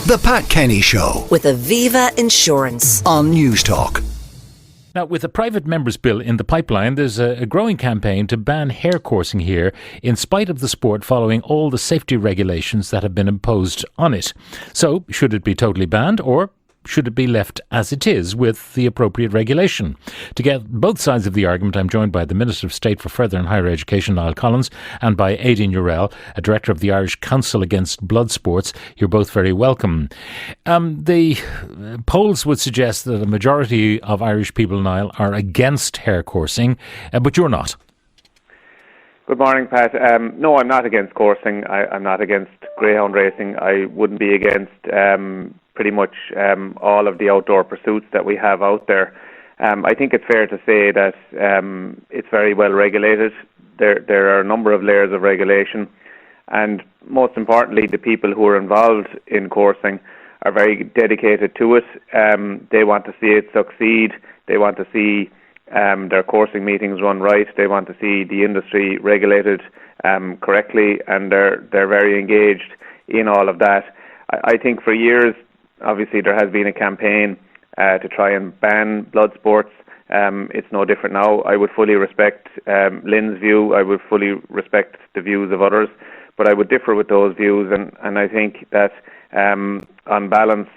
The Pat Kenny Show with Aviva Insurance on Newstalk. Now, with a private member's bill in the pipeline, there's a growing campaign to ban hare coursing here in spite of the sport following all the safety regulations that have been imposed on it. So, should it be totally banned, or should it be left as it is with the appropriate regulation? To get both sides of the argument, I'm joined by the Minister of State for Further and Higher Education, Niall Collins, and by Aideen Yourell, a Director of the Irish Council Against Blood Sports. You're both very welcome. The polls would suggest that a majority of Irish people, Niall, are against hare coursing, but you're not. Good morning, Pat. No, I'm not against coursing. I'm not against greyhound racing. I wouldn't be against pretty much all of the outdoor pursuits that we have out there. I think it's fair to say that it's very well regulated. There are a number of layers of regulation, and most importantly, the people who are involved in coursing are very dedicated to it. They want to see it succeed. They want to see their coursing meetings run right. They want to see the industry regulated correctly, and they're very engaged in all of that. I think for years, obviously, there has been a campaign to try and ban blood sports. It's no different now. I would fully respect Lynn's view. I would fully respect the views of others, but I would differ with those views. And I think that on balance,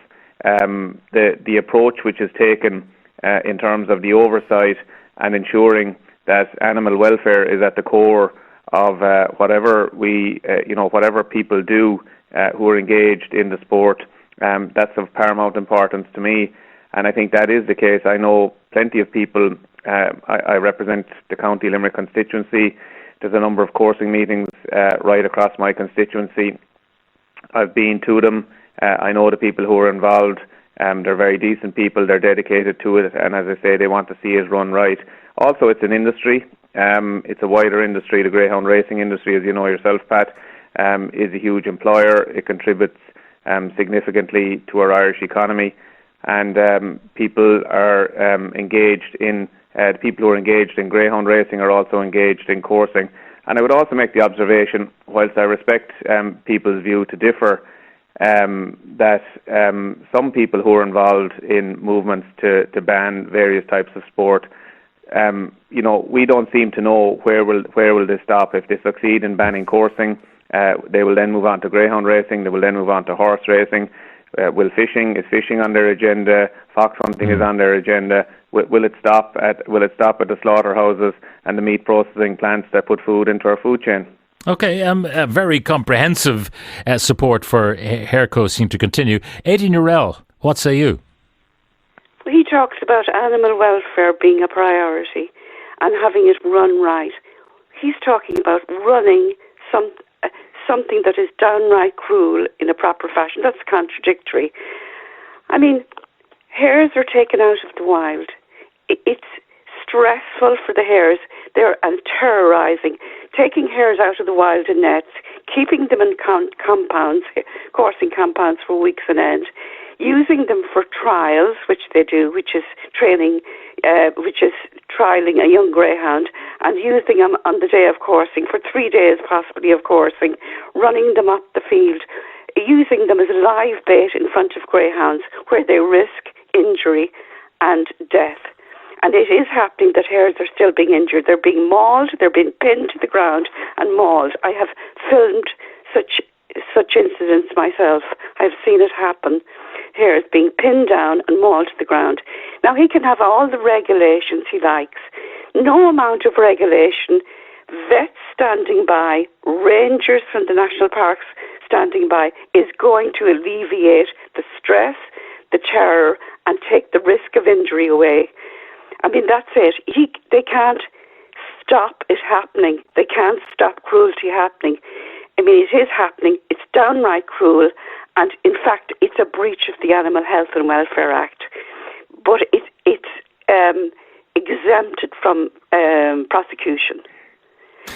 the approach which is taken in terms of the oversight and ensuring that animal welfare is at the core of whatever whatever people do who are engaged in the sport. That's of paramount importance to me, and I think that is the case. I know plenty of people. I represent the County Limerick constituency. There's a number of coursing meetings right across my constituency. I've been to them. I know the people who are involved. They're very decent people. They're dedicated to it, and as I say, they want to see it run right. Also, it's an industry. It's a wider industry. The greyhound racing industry, as you know yourself, Pat, is a huge employer. It contributes significantly to our Irish economy, and people are engaged in people who are engaged in greyhound racing are also engaged in coursing. And I would also make the observation, whilst I respect people's view to differ, that some people who are involved in movements to ban various types of sport, we don't seem to know where will this stop. If they succeed in banning coursing, they will then move on to greyhound racing. They will then move on to horse racing. Is fishing on their agenda? Fox hunting is on their agenda. Will it stop at the slaughterhouses and the meat processing plants that put food into our food chain? Okay, a very comprehensive support for hare coursing to continue. Aideen Yourell, what say you? He talks about animal welfare being a priority and having it run right. He's talking about running something that is downright cruel in a proper fashion. That's contradictory. I mean, hares are taken out of the wild. It's stressful for the hares. And terrorising. Taking hares out of the wild in nets, keeping them in compounds, coursing compounds for weeks on end, using them for trials, which they do, which is training, which is trialling a young greyhound, and using them on the day of coursing for 3 days possibly of coursing, running them up the field, using them as live bait in front of greyhounds where they risk injury and death. And it is happening that hares are still being injured. They're being mauled, they're being pinned to the ground and mauled. I have filmed such incidents myself. I've seen it happen. Hares being pinned down and mauled to the ground. Now, he can have all the regulations he likes. No amount of regulation, vets standing by, rangers from the national parks standing by, is going to alleviate the stress, the terror, and take the risk of injury away. I mean, that's it. They can't stop it happening. They can't stop cruelty happening. I mean, it is happening. It's downright cruel. And in fact, it's a breach of the Animal Health and Welfare Act. But it's exempted from prosecution.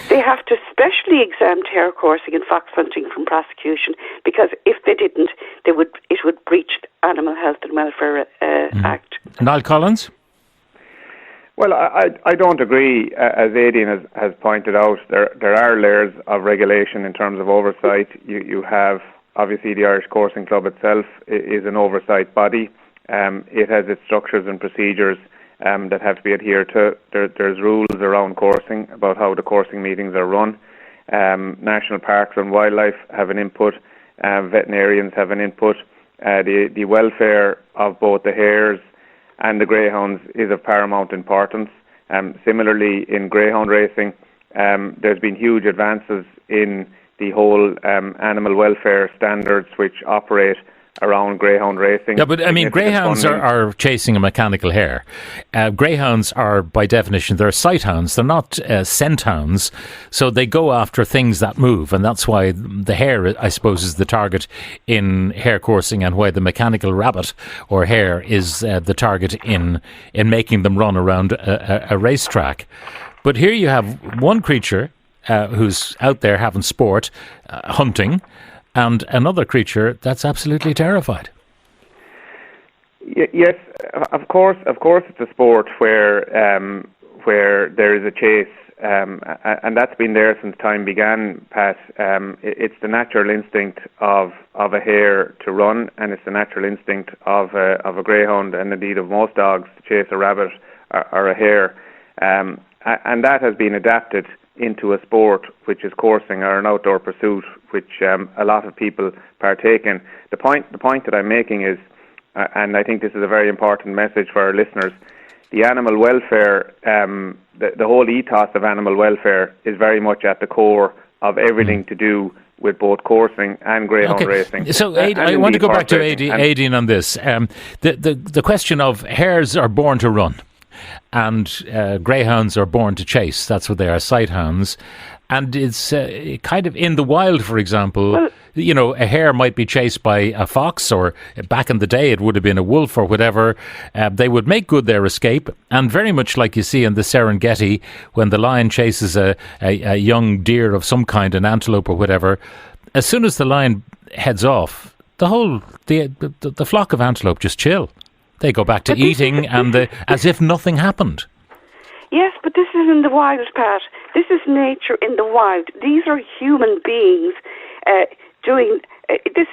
They have to specially exempt hare coursing and fox hunting from prosecution, because if they didn't, it would breach the Animal Health and Welfare Act. Niall Collins? Well, I don't agree. As Aideen has pointed out, there are layers of regulation in terms of oversight. You have obviously the Irish Coursing Club itself is an oversight body. It has its structures and procedures that have to be adhered to. There's rules around coursing about how the coursing meetings are run. National Parks and Wildlife have an input. Veterinarians have an input. The welfare of both the hares and the greyhounds is of paramount importance. Similarly, in greyhound racing, there's been huge advances in the whole animal welfare standards which operate around greyhound racing. Yeah, but I mean, greyhounds are chasing a mechanical hare. Greyhounds are, by definition, they're sight hounds. They're not scent hounds. So they go after things that move. And that's why the hare, I suppose, is the target in hare coursing, and why the mechanical rabbit or hare is the target in making them run around a racetrack. But here you have one creature who's out there having sport, hunting, and another creature that's absolutely terrified. Yes, of course, it's a sport where there is a chase, and that's been there since time began, Pat. It's the natural instinct of a hare to run, and it's the natural instinct of a greyhound, and indeed of most dogs, to chase a rabbit or a hare, and that has been adapted into a sport which is coursing, or an outdoor pursuit which a lot of people partake in. The point that I'm making is, and I think this is a very important message for our listeners, the animal welfare, the whole ethos of animal welfare is very much at the core of everything to do with both coursing and greyhound racing. So I want to go back to Aideen on this. The question of hares are born to run, and greyhounds are born to chase. That's what they are, sight hounds. And it's kind of in the wild, for example, a hare might be chased by a fox, or back in the day it would have been a wolf or whatever. They would make good their escape. And very much like you see in the Serengeti, when the lion chases a young deer of some kind, an antelope or whatever, as soon as the lion heads off, the flock of antelope just chill. They go back to eating and as if nothing happened. Yes, but this is in the wild, Pat. This is nature in the wild. These are human beings doing this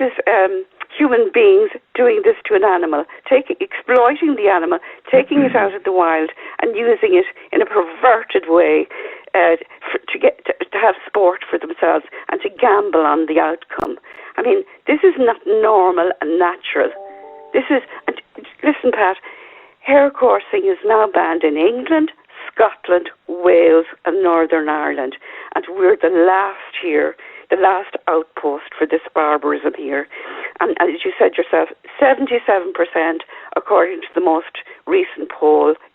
to an animal, exploiting the animal, taking it out of the wild and using it in a perverted way to have sport for themselves and to gamble on the outcome. I mean, this is not normal and natural. Listen, Pat, hare coursing is now banned in England, Scotland, Wales and Northern Ireland, and we're the last outpost for this barbarism here. And as you said yourself, 77%, according to the most recent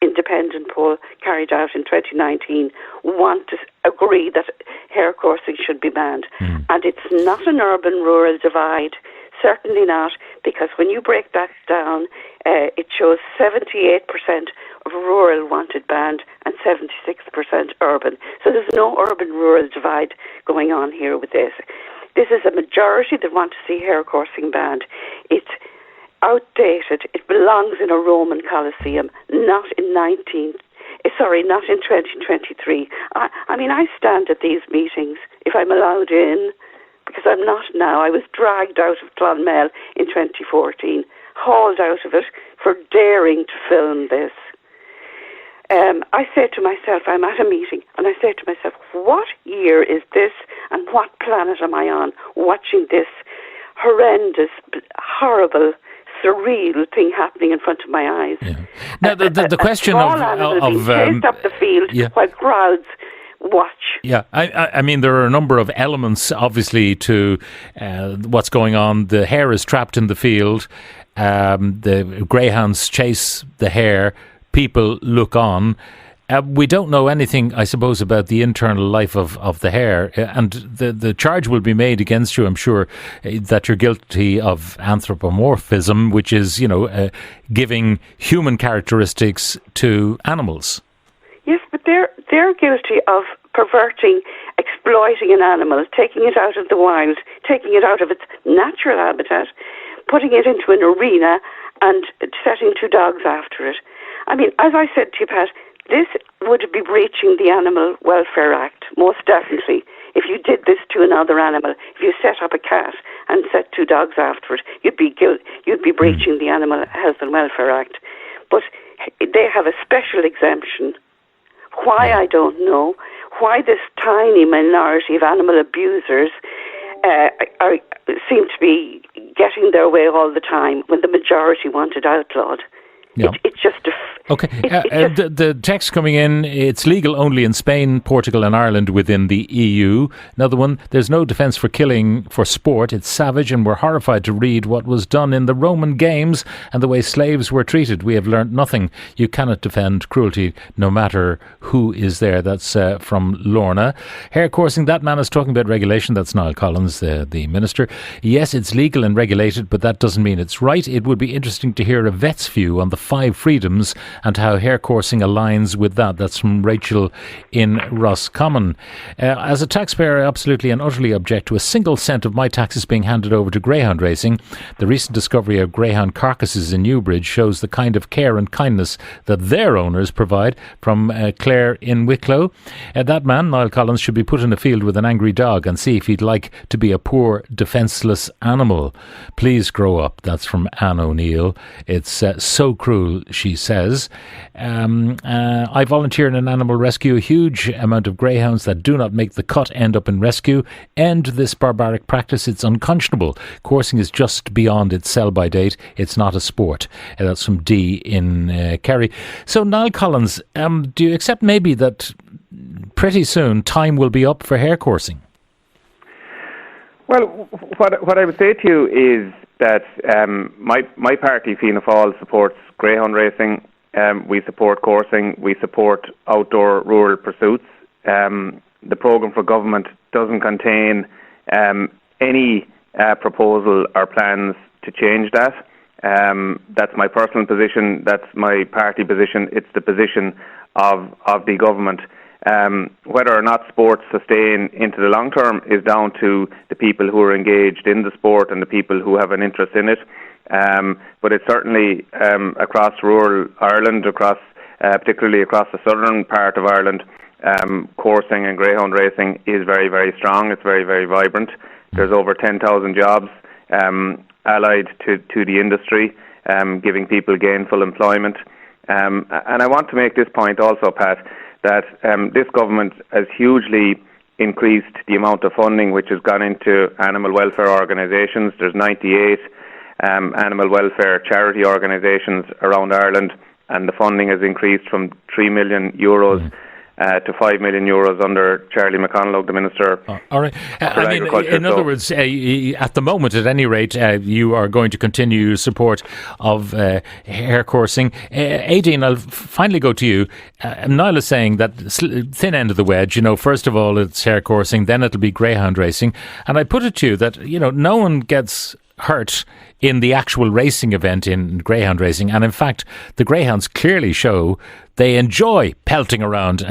independent poll carried out in 2019, want to agree that hare coursing should be banned. And it's not an urban-rural divide. Certainly not, because when you break that down, it shows 78% of rural wanted banned and 76% urban. So there's no urban-rural divide going on here with this. This is a majority that want to see hare coursing banned. It's outdated. It belongs in a Roman Colosseum, not in 2023. I mean, I stand at these meetings, if I'm allowed in, because I'm not now. I was dragged out of Clonmel in 2014, hauled out of it for daring to film this. I said to myself, I'm at a meeting, and I said to myself, what year is this, and what planet am I on, watching this horrendous, horrible, surreal thing happening in front of my eyes? Yeah. Now, the question of chased up the field while crowds watch. Yeah, I mean, there are a number of elements, obviously, to what's going on. The hare is trapped in the field. The greyhounds chase the hare. People look on. We don't know anything, I suppose, about the internal life of the hare. And the charge will be made against you, I'm sure, that you're guilty of anthropomorphism, which is, giving human characteristics to animals. Yes, but they're guilty of perverting, exploiting an animal, taking it out of the wild, taking it out of its natural habitat, putting it into an arena and setting two dogs after it. I mean, as I said to you, Pat, this would be breaching the Animal Welfare Act, most definitely. If you did this to another animal, if you set up a cat and set 2 dogs after it, you'd be breaching the Animal Health and Welfare Act. But they have a special exemption. Why, I don't know. Why this tiny minority of animal abusers seem to be getting their way all the time when the majority want it outlawed. Yeah. It's just okay. The text coming in, it's legal only in Spain, Portugal and Ireland within the EU. Another one, there's no defence for killing for sport. It's savage, and we're horrified to read what was done in the Roman games and the way slaves were treated. We have learnt nothing. You cannot defend cruelty no matter who is there. That's from Lorna. Hare coursing, that man is talking about regulation. That's Niall Collins, the Minister. Yes, it's legal and regulated, but that doesn't mean it's right. It would be interesting to hear a vet's view on the 5 freedoms and how hare coursing aligns with that. That's from Rachel in Roscommon. As a taxpayer, I absolutely and utterly object to a single cent of my taxes being handed over to greyhound racing. The recent discovery of greyhound carcasses in Newbridge shows the kind of care and kindness that their owners provide. From Claire in Wicklow. That man, Niall Collins, should be put in a field with an angry dog and see if he'd like to be a poor, defenceless animal. Please grow up. That's from Anne O'Neill. It's so cruel, she says. I volunteer in an animal rescue. A huge amount of greyhounds that do not make the cut end up in rescue. End this barbaric practice. It's unconscionable. Coursing is just beyond its sell-by date. It's not a sport. That's from D in Kerry. So, Niall Collins, do you accept maybe that pretty soon time will be up for hare coursing? Well, what I would say to you is that my party, Fianna Fáil, supports greyhound racing. We support coursing. We support outdoor rural pursuits. The programme for government doesn't contain any proposal or plans to change that. That's my personal position. That's my party position. It's the position of the government. Whether or not sports sustain into the long term is down to the people who are engaged in the sport and the people who have an interest in it. But it's certainly across rural Ireland, particularly across the southern part of Ireland, coursing and greyhound racing is very, very strong. It's very, very vibrant. There's over 10,000 jobs allied to the industry, giving people gainful employment. And I want to make this point also, Pat, that this government has hugely increased the amount of funding which has gone into animal welfare organisations. There's 98 animal welfare charity organisations around Ireland, and the funding has increased from €3 million to €5 million under Charlie McConalogue, the Minister. All right. In other words, at the moment, at any rate, you are going to continue support of hare coursing. Aideen, I'll finally go to you. Niall is saying that thin end of the wedge, first of all, it's hare coursing, then it'll be greyhound racing. And I put it to you that, no one gets hurt in the actual racing event in greyhound racing, and in fact the greyhounds clearly show they enjoy pelting around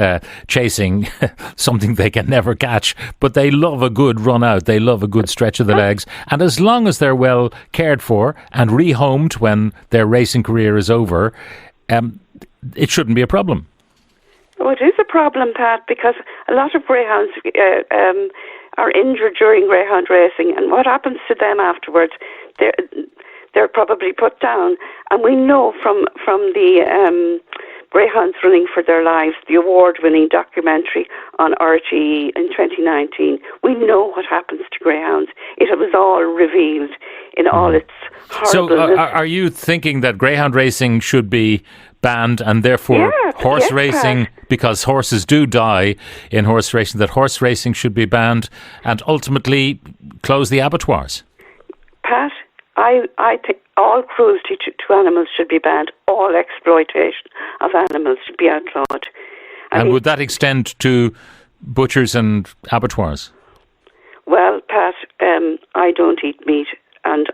chasing something they can never catch, but they love a good run out, they love a good stretch of the legs, and as long as they're well cared for and rehomed when their racing career is over, it shouldn't be a problem. Oh, it is a problem, Pat, because a lot of greyhounds are injured during greyhound racing, and what happens to them afterwards? They're probably put down, and we know from the greyhounds running for their lives, the award-winning documentary on RTE in 2019. We know what happens to greyhounds. It was all revealed in all its horribleness. So, are you thinking that greyhound racing should be banned, and therefore horse racing, because horses do die in horse racing, that horse racing should be banned and ultimately close the abattoirs? Pat, I think all cruelty to animals should be banned. All exploitation of animals should be outlawed. And would that extend to butchers and abattoirs? Well, Pat, I don't eat meat, and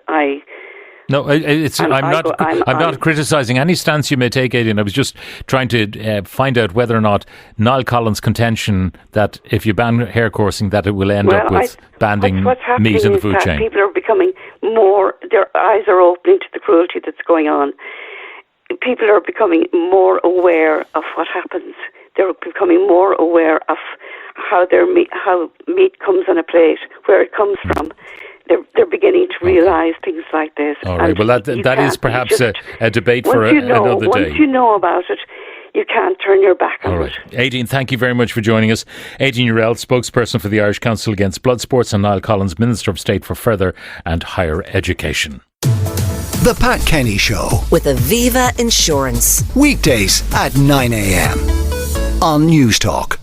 No, I'm not criticising any stance you may take, Aideen. I was just trying to find out whether or not Niall Collins' contention that if you ban hare coursing, that it will end up with banning meat in the food chain. People are becoming their eyes are opening to the cruelty that's going on. People are becoming more aware of what happens they're becoming more aware of how meat comes on a plate, where it comes from. They're beginning to realise things like this. All right. Well, that is perhaps a debate for another day. Once you know about it, you can't turn your back on it. Aideen, thank you very much for joining us. Aideen Yourell, spokesperson for the Irish Council Against Blood Sports, and Niall Collins, Minister of State for Further and Higher Education. The Pat Kenny Show. With Aviva Insurance. Weekdays at 9 a.m. on Newstalk.